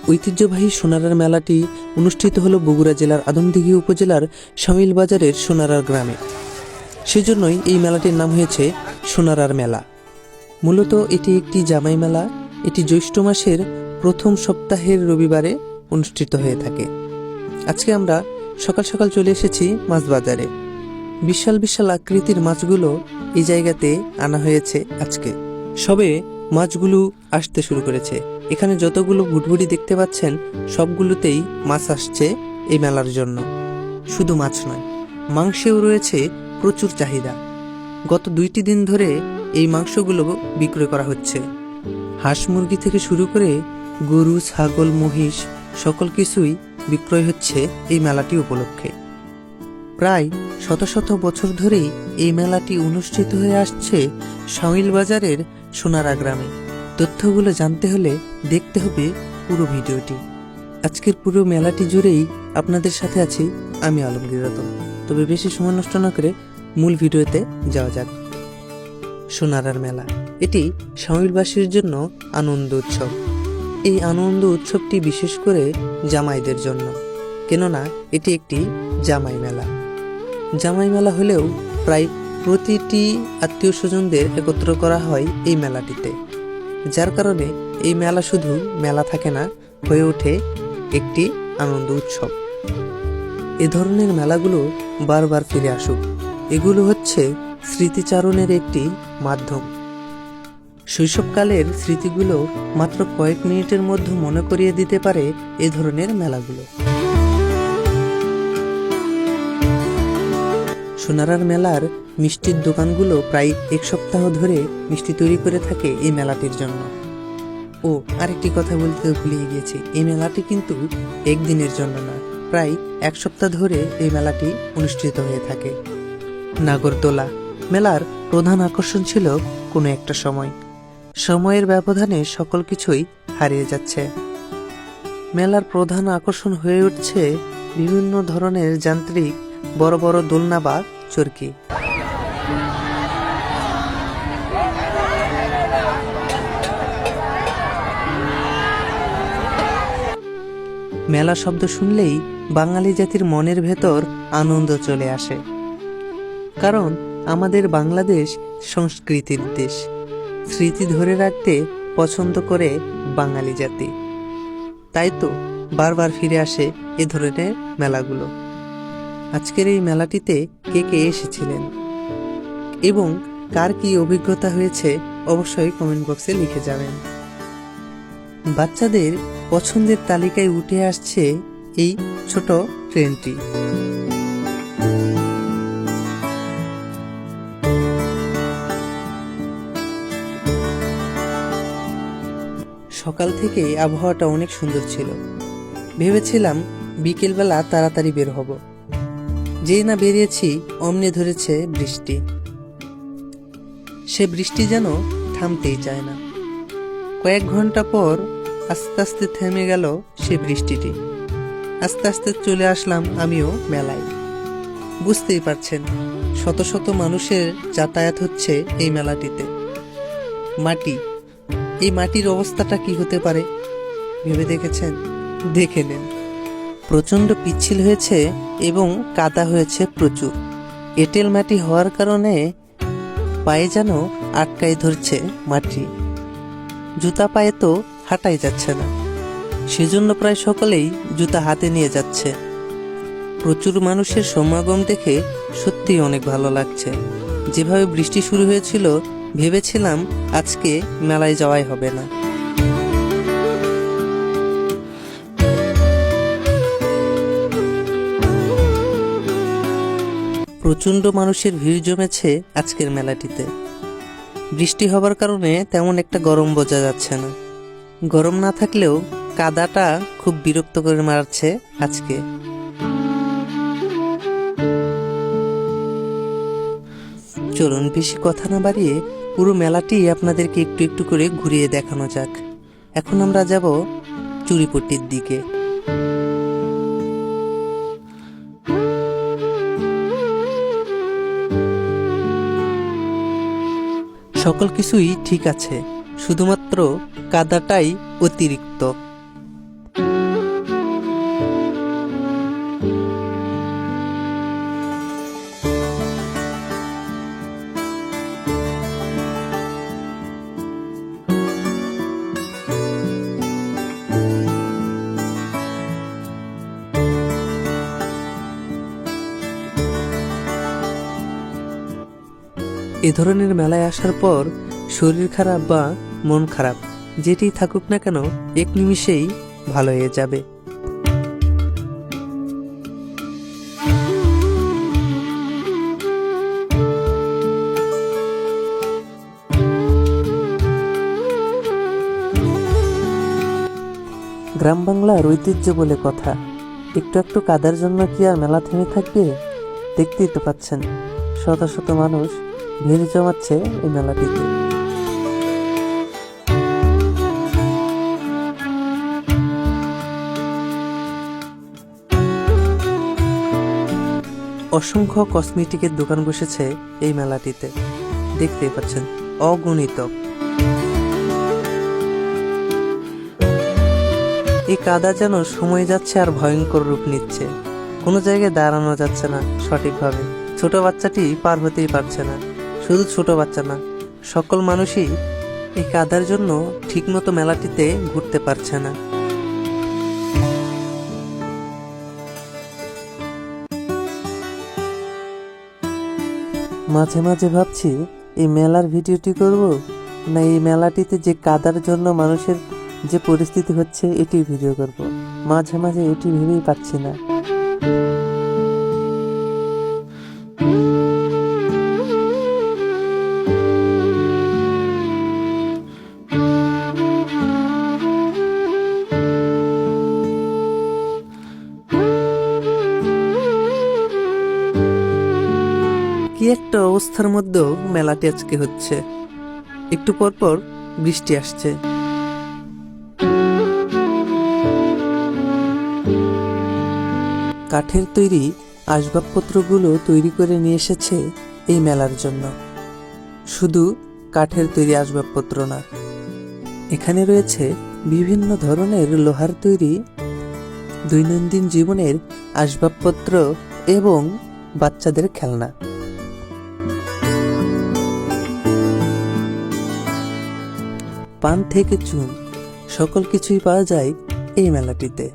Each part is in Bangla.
ঐতিহ্যবাহী সোনারার মেলাটি অনুষ্ঠিত হলো বগুড়া জেলার আদমদীঘি উপজেলার শামিল বাজারের সোনারার গ্রামে। সেজন্যই এই মেলাটির নাম হয়েছে সোনারার মেলা। মূলত এটি একটি জামাই মেলা। এটি জ্যৈষ্ঠ মাসের প্রথম সপ্তাহের রবিবারে অনুষ্ঠিত হয়ে থাকে। আজকে আমরা সকাল সকাল চলে এসেছি মাছ বাজারে। বিশাল বিশাল আকৃতির মাছগুলো এই জায়গাতে আনা হয়েছে আজকে। সবে মাছগুলো আসতে শুরু করেছে। এখানে যতগুলো ভুটভুটি দেখতে পাচ্ছেন সবগুলোতেই মাছ আসছে এই মেলার জন্য। শুধু মাছ নয়, মাংসেও রয়েছে প্রচুর চাহিদা। গত 2টি দিন ধরে এই মাংসগুলো বিক্রয় করা হচ্ছে। হাঁস মুরগি থেকে শুরু করে গরু, ছাগল, মহিষ সকল কিছুই বিক্রয় হচ্ছে এই মেলাটি উপলক্ষে। প্রায় শত শত বছর ধরেই এই মেলাটি অনুষ্ঠিত হয়ে আসছে শামিল বাজারের সোনারা গ্রামে। তথ্যগুলো জানতে হলে দেখতে হবে পুরো ভিডিওটি। আজকের পুরো মেলাটি জুড়েই আপনাদের সাথে আছি আমি আলমগীর রতন। তবে বেশি সময় নষ্ট না করে মূল ভিডিওতে যাওয়া যাক। সোনারার মেলা এটি শামিলবাসীর জন্য আনন্দ উৎসব। এই আনন্দ উৎসবটি বিশেষ করে জামাইদের জন্য, কেননা এটি একটি জামাই মেলা। জামাই মেলা হলেও প্রায় প্রতিটি আত্মীয় স্বজনদের একত্র করা হয় এই মেলাটিতে, যার কারণে এই মেলা শুধু মেলা থাকে না, হয়ে ওঠে একটি আনন্দ উৎসব। এ ধরনের মেলাগুলো বারবার ফিরে আসুক। এগুলো হচ্ছে স্মৃতিচারণের একটি মাধ্যম। শৈশবকালের স্মৃতিগুলো মাত্র কয়েক মিনিটের মধ্যে মনে করিয়ে দিতে পারে এ ধরনের মেলাগুলো। সোনারার মেলার মিষ্টির দোকানগুলো প্রায় 1 সপ্তাহ ধরে মিষ্টি তৈরি করে থাকে এই মেলাটির জন্য। ও আরেকটি কথা বলতে ভুলে গিয়েছি, এই মেলাটি কিন্তু একদিনের জন্য না, প্রায় 1 সপ্তাহ ধরে এই মেলাটি অনুষ্ঠিত হয়ে থাকে। নাগরদোলা মেলার প্রধান আকর্ষণ ছিল কোনো একটা সময়। সময়ের ব্যবধানে সকল কিছুই হারিয়ে যাচ্ছে। মেলার প্রধান আকর্ষণ হয়ে উঠছে বিভিন্ন ধরনের যান্ত্রিক বড় বড় দোলনা বা চরকি। মেলা শব্দ শুনলেই বাঙালি জাতির মনের ভেতর আনন্দ চলে আসে, কারণ আমাদের বাংলাদেশ সংস্কৃতির দেশ। স্মৃতি ধরে রাখতে পছন্দ করে বাঙালি জাতি, তাই তো বারবার ফিরে আসে এ ধরনের মেলাগুলো। আজকের এই মেলাটিতে কে কে এসেছিলেন এবং কার কি অভিজ্ঞতা হয়েছে অবশ্যই কমেন্ট বক্সে লিখে যাবেন। বাচ্চাদের পছন্দের তালিকায় উঠে আসছে এই ছোট ট্রেনটি। সকাল থেকে আবহাওয়াটা অনেক সুন্দর ছিল। ভেবেছিলাম বিকেলবেলা তাড়াতাড়ি বের হব। যেই না বেরিয়েছি অমনি ধরেছে বৃষ্টি। সে বৃষ্টি যেন থামতেই চায় না। কয়েক ঘন্টা পর আস্তে আস্তে থেমে গেল সে বৃষ্টিটি। আস্তে আস্তে চলে আসলাম আমিও মেলায়। বুঝতেই পারছেন, শত শত মানুষের যাতায়াত হচ্ছে এই মেলাটিতে। মাটি, এই মাটির অবস্থাটা কি হতে পারে ভেবে দেখেছেন? দেখে নেন। প্রচণ্ড পিচ্ছিল হয়েছে এবং কাদা হয়েছে প্রচুর। এঁটেল মাটি হওয়ার কারণে পায়ে যেন আটকায় ধরছে মাটি। জুতা পায়ে তো হাঁটাই যাচ্ছে না, সেজন্য প্রায় সকলেই জুতা হাতে নিয়ে যাচ্ছে। প্রচুর মানুষের সমাগম দেখে সত্যিই অনেক ভালো লাগছে। যেভাবে বৃষ্টি শুরু হয়েছিল ভেবেছিলাম আজকে মেলায় যাওয়াই হবে না। প্রচণ্ড মানুষের ভিড় জমেছে আজকের মেলাটিতে। বৃষ্টি হবার কারণে তেমন একটা গরম বোঝা যাচ্ছে না। গরম না থাকলেও কাদাটা খুব বিরক্ত করে মারছে আজকে। চলুন বেশি কথা না বাড়িয়ে পুরো মেলাটি আপনাদেরকে একটু একটু করে ঘুরিয়ে দেখানো যাক। এখন আমরা যাব চুরিপট্টির দিকে। সকল কিছুই ঠিক আছে, শুধুমাত্র কাদাটাই অতিরিক্ত। এ ধরনের মেলায় আসার পর শরীর খারাপ বা মন খারাপ যেটি থাকুক না কেন এক নিমিষেই ভালো হয়ে যাবে। গ্রাম বাংলার ঐতিহ্য বলে কথা, একটু একটু কাদার জন্য কি আর মেলা থেমে থাকবে? দেখতেই তো পাচ্ছেন শত শত মানুষ ভিড় জমাচ্ছে এই মেলাটিতে। অসংখ্য কসমেটিকের দোকান বসেছে এই মেলাটিতে, দেখতেই পাচ্ছেন অগণিত। এই কাদা যেন সময় যাচ্ছে আর ভয়ঙ্কর রূপ নিচ্ছে, কোনো জায়গায় দাঁড়ানো যাচ্ছে না সঠিকভাবে। ছোট বাচ্চাটি পার হতেই পারছে না। শুধু ছোট বাচ্চা না, সকল মানুষই এই কাদার জন্য ঠিকমতো মেলাটিতে ঘুরতে পারছে না। মাঝে মাঝে ভাবছি এই মেলার ভিডিওটি করব না এই মেলাটিতে যে কাদার জন্য মানুষের যে পরিস্থিতি হচ্ছে এটি ভিডিও করব। মাঝে মাঝে এটি ভেবেই পাচ্ছি না। কি একটা অবস্থার মধ্যেও মেলাটি আজকে হচ্ছে। একটু পর পর বৃষ্টি আসছে। কাঠের তৈরি আসবাবপত্রগুলো তৈরি করে নিয়ে এসেছে এই মেলার জন্য। শুধু কাঠের তৈরি আসবাবপত্র না, এখানে রয়েছে বিভিন্ন ধরনের লোহার তৈরি দৈনন্দিন জীবনের আসবাবপত্র এবং বাচ্চাদের খেলনা। পান থেকে চুন সকল কিছুই পাওয়া যায় এই মেলাটিতে।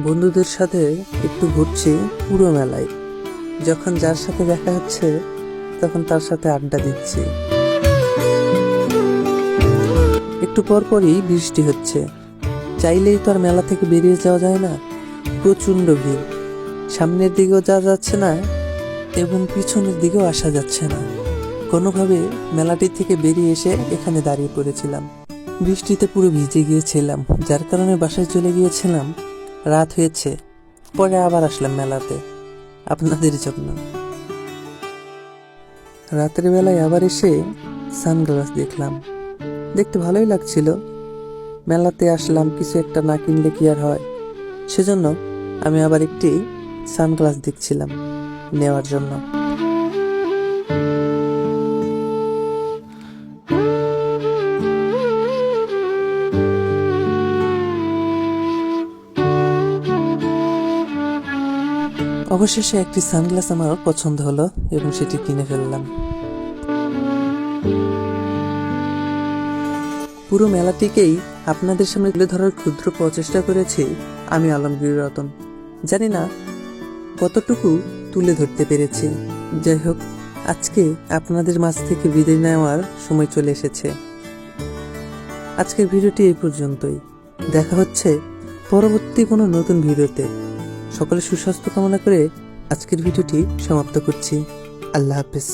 বন্ধুদের সাথে একটু ঘুরছি পুরো মেলায়। যখন যার সাথে দেখা হচ্ছে তখন তার সাথে আড্ডা দিচ্ছি। একটু পরপরই বৃষ্টি হচ্ছে, চাইলেই তো আর মেলা থেকে বেরিয়ে যাওয়া যায় না। প্রচণ্ড ভিড়, সামনের দিকেও যাওয়া যাচ্ছে না এবং পিছনের দিকেও আসা যাচ্ছে না। কোনোভাবে মেলাটি থেকে বেরিয়ে এসে এখানে দাঁড়িয়ে পড়েছিলাম। বৃষ্টিতে পুরো ভিজে গিয়েছিলাম, যার কারণে বাসায় চলে গিয়েছিলাম। রাত হয়েছে, পরে আবার আসলাম মেলাতে আপনাদের জন্য। রাতের বেলায় আবার এসে সানগ্লাস দেখলাম, দেখতে ভালোই লাগছিল। মেলাতে আসলাম, কিছু একটা না কিনলে কি আর হয়, সেজন্য আমি আবার একটি সানগ্লাস দেখছিলাম নেওয়ার জন্য। অবশেষে একটি সানগ্লাস আমার পছন্দ হলো এবং সেটি কিনে ফেললাম। পুরো মেলাটিকেই আপনাদের সামনে তুলে ধরার ক্ষুদ্র প্রচেষ্টা করেছি আমি, আলমগীর রতন। জানি না কতটুকু তুলে ধরতে পেরেছি। যাই হোক, আজকে আপনাদের মাঝ থেকে বিদায় নেওয়ার সময় চলে এসেছে। আজকের ভিডিওটি এই পর্যন্তই। দেখা হচ্ছে পরবর্তী কোনো নতুন ভিডিওতে। সকলে সুস্বাস্থ্য কামনা করে আজকের ভিডিওটি সমাপ্ত করছি। আল্লাহ হাফেজ।